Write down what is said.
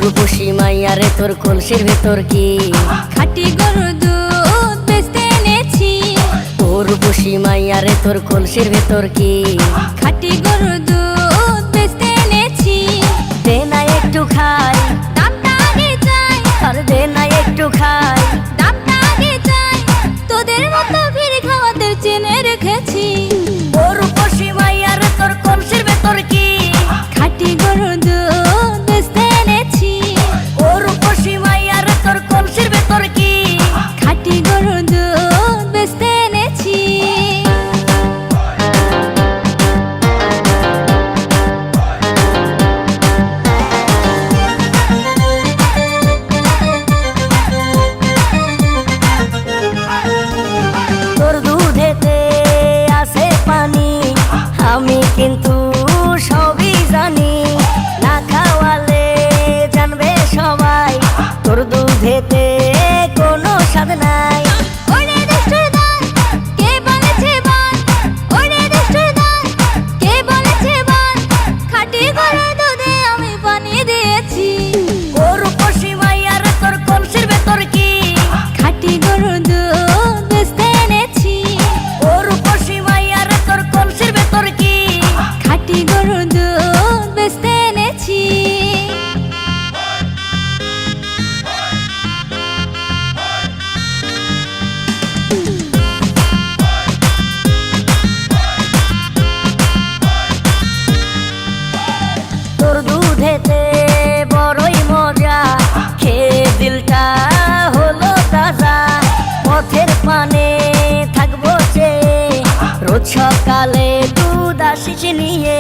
রূপসী মাইয়া রে তোর কলসির ভেতর কি খাঁটি গরুর দুধ বেচতে এনেছি। ও রূপসী মাইয়া রে তোর কলসির ভেতর কি খাঁটি গরুর দুধ বেচতে এনেছি। দে না একটু খাই, দামটা আগে চাই, আর দে না একটু খাই। দামটা আগে চাই, তোদের মতো ভিড় খাওয়াদের চেনে রেখেছি। ও রূপসী মাইয়া রে তোর কলসির ভেতর কি খাঁটি গরুর দুধ বেচতে এনেছি। ও রূপসী মাইয়া রে তোর কলসির ভেতর কি খাঁটি গরুর দুধ বেচতে এনেছি। তোর দুধেতে আছে পানি, আমি কিন্তু সবই জানি। না খাওয়ালে জানবে সবাই তোর দুধেতে কোনো স্বাদ নাই। ওরে দুষ্টুর দল, কে বলেছে বল? ওরে দুষ্টুর দল, কে বলেছে বল? খাঁটি গরুর দুধে আমি পানি দিয়েছি। ও রূপসী মাইয়া রে তোর কলসির ভেতর কি খাঁটি গরুর দুধ বেচতে এনেছি। ও রূপসী মাইয়া রে তোর কলসির ভেতর কি খাঁটি গরুর দুধ বেচতে এনেছি। তোর দুধেতে বড়ই মজা, খেয়ে দিলটা হলো তাজা। পথের পানে থাকবো চেয়ে, রোজ সকালে দুধ আসিস নিয়ে।